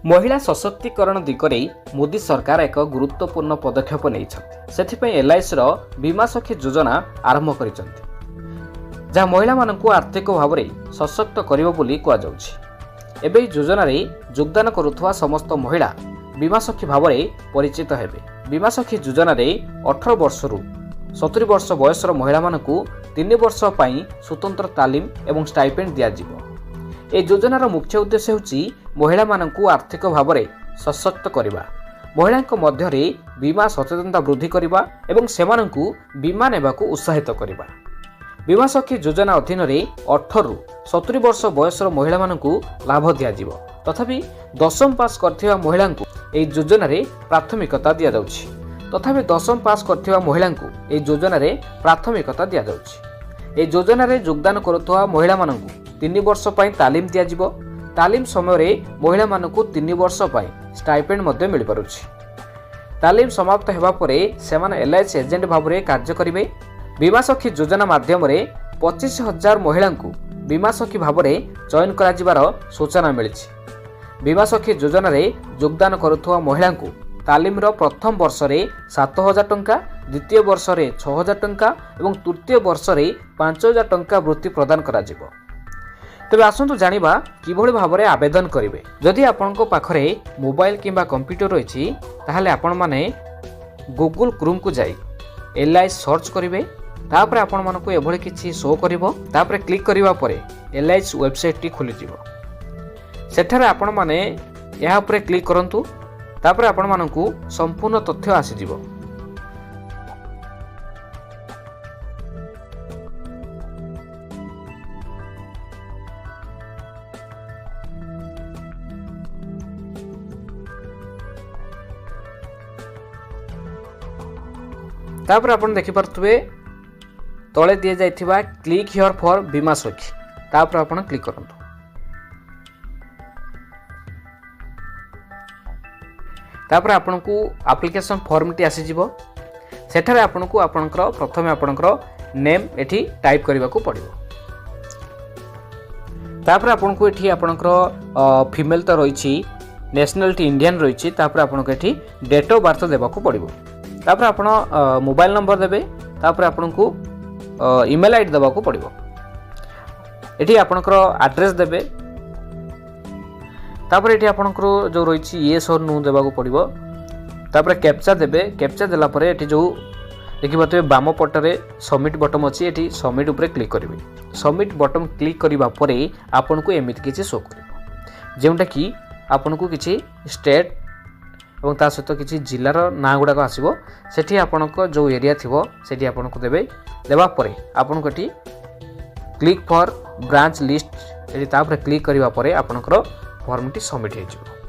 महिला सशक्तिकरण दिगरे मोदी सरकार एक गुरुत्वपूर्ण पदक्षेप नहीं एलआईसी बीमा सखी योजना आरंभ कर जहाँ महिला मानक आर्थिक भाव में सशक्त कर योजन योगदान करुवा समस्त महिला बीमा सखी भाव में परिचित हेबे। बीमा सखी योजन 18 वर्ष रु 70 वर्ष बयसर महिला मानक 3 वर्ष स्वतंत्र तालीम एवं स्टाइपेंड दिज्व। ए योजनार मुख्य उद्देश्य होची महिला मानकु आर्थिक भाव में सशक्त करवा, महिला मध्य बीमा सचेतनता वृद्धि करवा एवं सेमानंकु बीमा नेबाकु उत्साहित करवा। बीमा सखी योजना अधीन 18 रु 70 वर्ष बयसर महिला मानकु लाभ दिज्व। तथापि 10म पास करथिबा महिला ए योजन प्राथमिकता दि जाउछि। तथापि 10म पास करथिबा महिला ए योजन प्राथमिकता दि जाउछि। ए योजन योगदान करुवा महिला मानकु 3 वर्ष तालीम दिज्व। तालीम समय महिला मानकु 3 वर्ष स्टाइपेंड मिल पारुछि। तालीम समाप्त हेबा परे सेमान एलआईसी एजेंट भाव में कार्य करिवे। बीमा सखी योजना माध्यम 25,000 महिला बीमा सखी भाव में चयन कर सूचना मिली। बीमा सखी योजन योगदान करुवा महिला तालीम प्रथम वर्ष 7,000 टंका, द्वितीय वर्ष 6,000 टंका और तृतीय वर्ष 5,000 टंका वृत्ति प्रदान करा जिवो। तेबे आसंतु जानिबा किभଳି भाବରେ आवेदन करिवे। जदि आपनको पाखरे मोबाइल किंबा कंप्यूटर रहिछि ताहाले आपण माने गूगल क्रोम को जाई एलआईसी सर्च करिवे। तापर आपण मानको एभଳି किछि शो करिवो। तापर क्लिक करिवा परे एलआईसी वेबसाइट टी खुली जिवो। सेठारे आपण माने या ऊपर क्लिक करंतु। तापर आपण मानको संपूर्ण तथ्य आसी जिवो। तापर आपण देखि परथुबे तळे दिए जाइथिबा क्लिक हियर फॉर बीमा सखी। तापर आपण क्लिक करंतु। तापर आपनकु एप्लिकेशन फॉर्म टी आसी जिवो। सेठारे आपनकु आपनकर प्रथमे आपनकर नेम एठी टाइप करबा को पड़िबो। तापर आपनकु एठी आपनकर फीमेल तो रहिछि, नेशनलिटी इंडियन रहिछि। तापर आपनकु एठी डेट ऑफ बर्थ देबा को पड़िबो। तापर आपण मोबाइल नंबर देबे। तापर आपनकु ईमेल आईडी देबा को पड़िबो। एठी आपनकर एड्रेस देबे। तापर एठी आपनकर जो रहिछि येस और नो देबा को पड़िबो। तापर कैप्चा देबे। कैप्चा देला परे एठी जो देखिबते बाम पटरे सबमिट बटन अछि, एठी सबमिट ऊपर क्लिक करिवे। सबमिट बटन क्लिक करिवा परे आपनकु एमिति किछि शो करिवो, जेउटा कि आपनकु किछि स्टेट और ता सहित किसी जिलार ना गुड़ाक आसो। सेठी आपनक जो एरिया थिबो सेठी आपनक देबे। देबा परे आपनक एठी क्लिक फॉर ब्रांच लिस्ट एठी तापर क्लिक करिवा परे आपनकर फॉर्म टी सबमिट हो जिवो।